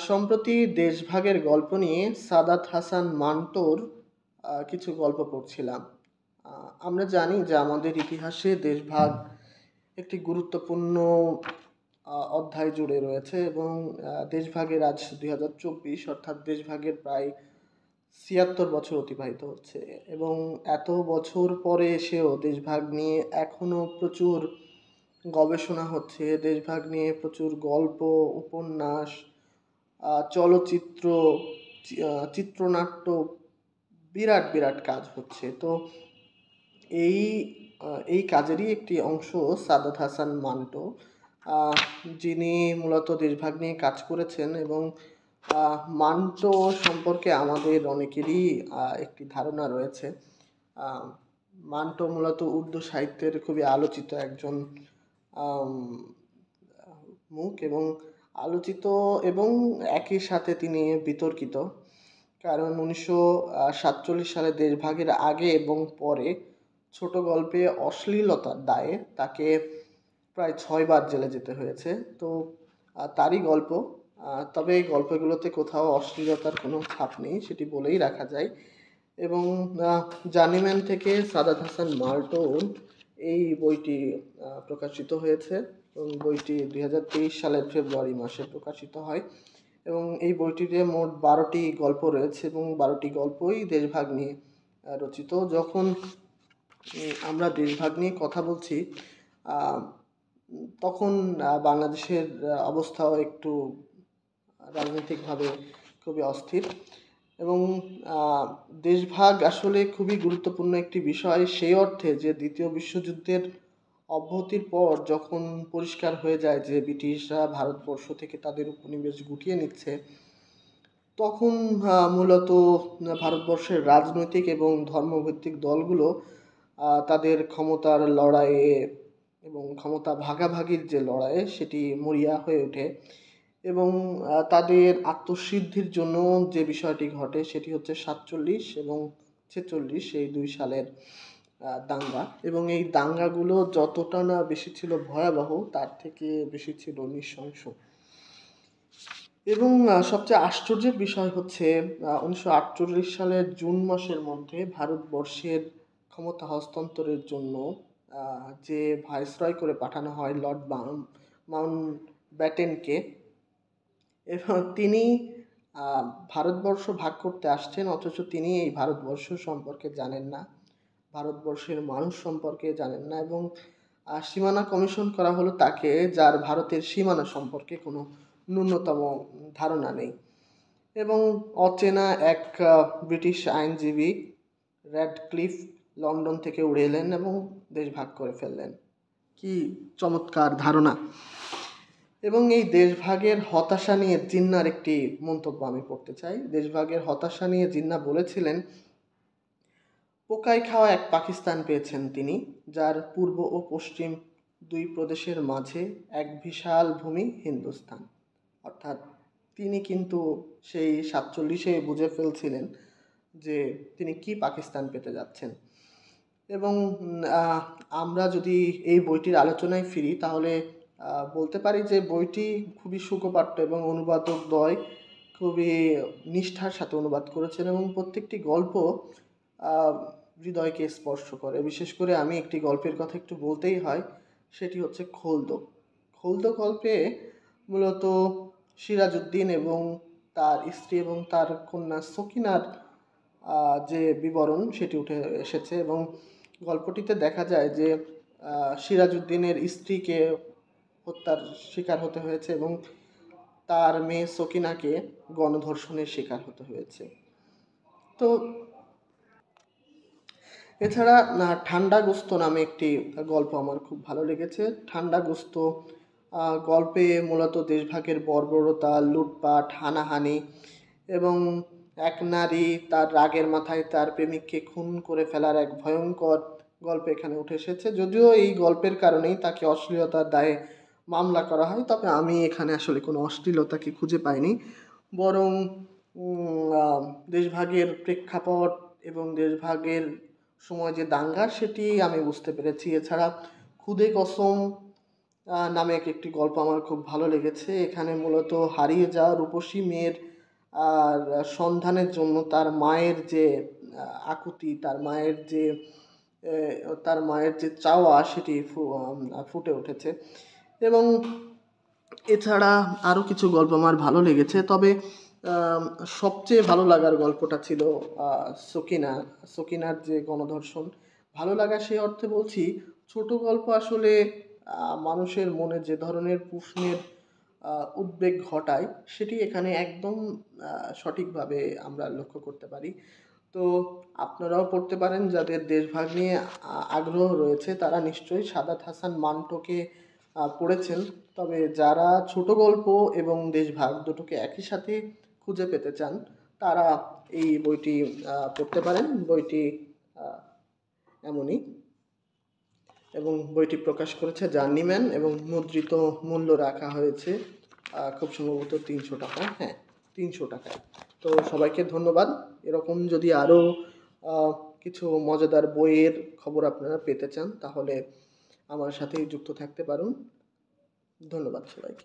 সম্প্রতি দেশভাগের গল্প নিয়ে সাদাত হাসান মান্টোর কিছু গল্প পড়ছিলাম। আমরা জানি যে আমাদের ইতিহাসে দেশভাগ একটি গুরুত্বপূর্ণ অধ্যায় জুড়ে রয়েছে এবং দেশভাগের আজ ২০২৪, অর্থাৎ দেশভাগের প্রায় ৭৬ বছর অতিবাহিত হচ্ছে এবং এত বছর পরে এসেও দেশভাগ নিয়ে এখনও প্রচুর গবেষণা হচ্ছে। দেশভাগ নিয়ে প্রচুর গল্প, উপন্যাস, চলচ্চিত্র, চিত্রনাট্য, বিরাট বিরাট কাজ হচ্ছে। তো এই এই কাজেরই একটি অংশ সাদাত হাসান মান্টো, আহ, যিনি মূলত দেশভাগ নিয়ে কাজ করেছেন এবং মান্টো সম্পর্কে আমাদের অনেকেরই একটি ধারণা রয়েছে। আহ, মান্টো মূলত উর্দু সাহিত্যের খুবই আলোচিত একজন আম, মুখ এবং আলোচিত এবং একই সাথে তিনি বিতর্কিত। কারণ 1947 সালে দেশভাগের আগে এবং পরে ছোট গল্পে অশ্লীলতার দায়ে তাকে প্রায় 6 বার জেলে যেতে হয়েছে। তো তারই গল্প, তবে এই গল্পগুলোতে কোথাও অশ্লীলতার কোনো ছাপ নেই, সেটি বলেই রাখা যায়। এবং জার্নিম্যান থেকে সাদাত হাসান মান্টোর এই বইটি প্রকাশিত হয়েছে এবং বইটি 2023 সালের ফেব্রুয়ারি মাসে প্রকাশিত হয় এবং এই বইটিতে মোট 12টি গল্প রয়েছে এবং 12টি গল্পই দেশভাগ নিয়ে রচিত। যখন আমরা দেশভাগ নিয়ে কথা বলছি, আহ, তখন বাংলাদেশের অবস্থাও একটু রাজনৈতিকভাবে খুবই অস্থির এবং দেশভাগ আসলে খুবই গুরুত্বপূর্ণ একটি বিষয় সেই অর্থে যে দ্বিতীয় বিশ্বযুদ্ধের অব্যাহতির পর যখন পরিষ্কার হয়ে যায় যে ব্রিটিশরা ভারতবর্ষ থেকে তাদের উপনিবেশ গুটিয়ে নিচ্ছে, তখন মূলত ভারতবর্ষের রাজনৈতিক এবং ধর্মভিত্তিক দলগুলো তাদের ক্ষমতার লড়াইয়ে এবং ক্ষমতা ভাগাভাগির যে লড়াইয়ে সেটি মরিয়া হয়ে ওঠে এবং তাদের আত্মসিদ্ধির জন্য যে বিষয়টি ঘটে সেটি হচ্ছে 47 এবং 46, এই 2 সালের দাঙ্গা। এবং এই দাঙ্গাগুলো যতটা না বেশি ছিল ভয়াবহ, তার থেকে বেশি ছিল নৃশংস। এবং সবচেয়ে আশ্চর্যের বিষয় হচ্ছে 1948 সালের জুন মাসের মধ্যে ভারতবর্ষের ক্ষমতা হস্তান্তরের জন্য যে ভাইসরয় করে পাঠানো হয় লর্ড মাউন্ট ব্যাটেনকে, এবং তিনি ভারতবর্ষ ভাগ করতে আসছেন, অথচ তিনি এই ভারতবর্ষ সম্পর্কে জানেন না, ভারতবর্ষের মানুষ সম্পর্কে জানেন না এবং সীমানা কমিশন করা হলো তাকে, যার ভারতের সীমানা সম্পর্কে কোনো ন্যূনতম ধারণা নেই। এবং অচেনা এক ব্রিটিশ আইনজীবী র্যাডক্লিফ লন্ডন থেকে উড়ে এলেন এবং দেশ ভাগ করে ফেললেন। কি চমৎকার ধারণা! এবং এই দেশভাগের হতাশা নিয়ে জিন্নার একটি মন্তব্য আমি পড়তে চাই। দেশভাগের হতাশা নিয়ে জিন্না বলেছিলেন, পোকায় খাওয়া এক পাকিস্তান পেয়েছেন তিনি, যার পূর্ব ও পশ্চিম দুই প্রদেশের মাঝে এক বিশাল ভূমি হিন্দুস্তান। অর্থাৎ তিনি কিন্তু সেই 47-এ বুঝে ফেলছিলেন যে তিনি কি পাকিস্তান পেতে যাচ্ছেন। এবং আমরা যদি এই বইটির আলোচনায় ফিরি তাহলে বলতে পারি যে বইটি খুবই সুকোপাট্য এবং অনুবাদকদ্বয় খুবই নিষ্ঠার সাথে অনুবাদ করেছেন এবং প্রত্যেকটি গল্প হৃদয়কে স্পর্শ করে। বিশেষ করে আমি একটি গল্পের কথা একটু বলতেই হয়, সেটি হচ্ছে খোলদো। খোলদো গল্পে মূলত সিরাজউদ্দিন এবং তার স্ত্রী এবং তার কন্যা সকিনার যে বিবরণ সেটি উঠে এসেছে এবং গল্পটিতে দেখা যায় যে সিরাজউদ্দিনের স্ত্রীকে হত্যার শিকার হতে হয়েছে এবং তার মেয়ে সকিনাকে গণধর্ষণের শিকার হতে হয়েছে। তো এছাড়া ঠান্ডাগ্রস্ত নামে একটি গল্প আমার খুব ভালো লেগেছে। ঠান্ডাগ্রস্ত গল্পে মূলত দেশভাগের বর্বরতা, লুটপাট, হানাহানি এবং এক নারী তার রাগের মাথায় তার প্রেমিককে খুন করে ফেলার এক ভয়ঙ্কর গল্প এখানে উঠে এসেছে। যদিও এই গল্পের কারণেই তাকে অশ্লীলতার দায়ে মামলা করা হয়, তবে আমি এখানে আসলে কোনো অশ্লীলতাকে খুঁজে পাইনি, বরং দেশভাগের প্রেক্ষাপট এবং দেশভাগের সময় যে দাঙ্গা সেটি আমি বুঝতে পেরেছি। এছাড়া খুদে কসম নামে একটি গল্প আমার খুব ভালো লেগেছে। এখানে মূলত হারিয়ে যাওয়া রূপসী মেয়ের আর সন্ধানের জন্য তার মায়ের যে আকুতি, তার মায়ের যে চাওয়া সেটি ফুটে উঠেছে। এবং এছাড়া আরও কিছু গল্প আমার ভালো লেগেছে, তবে আম, সবচেয়ে ভালো লাগার গল্পটা ছিল সকিনা। সকিনার যে গণধর্ষণ, ভালো লাগা সেই অর্থে বলছি, ছোট গল্প আসলে মানুষের মনে যে ধরনের প্রশ্নের উদ্বেগ ঘটায় সেটি এখানে একদম সঠিকভাবে আমরা লক্ষ্য করতে পারি। তো আপনারাও পড়তে পারেন, যাদের দেশভাগ নিয়ে আগ্রহ রয়েছে তারা নিশ্চয়ই সাদাত হাসান মান্টোকে পড়েছেন। তবে যারা ছোট গল্প এবং দেশভাগ দুটোকে একই সাথে খুঁজে পেতে চান তারা এই বইটি পড়তে পারেন। বইটি আহ, এমনই, এবং বইটি প্রকাশ করেছে জার্নিম্যান এবং মুদ্রিত মূল্য রাখা হয়েছে খুব সম্ভবত 300 টাকা। হ্যাঁ, 300 টাকায়। তো সবাইকে ধন্যবাদ। এরকম যদি আরও কিছু মজাদার বইয়ের খবর আপনারা পেতে চান তাহলে আমার সাথেই যুক্ত থাকতে পারুন। ধন্যবাদ সবাইকে।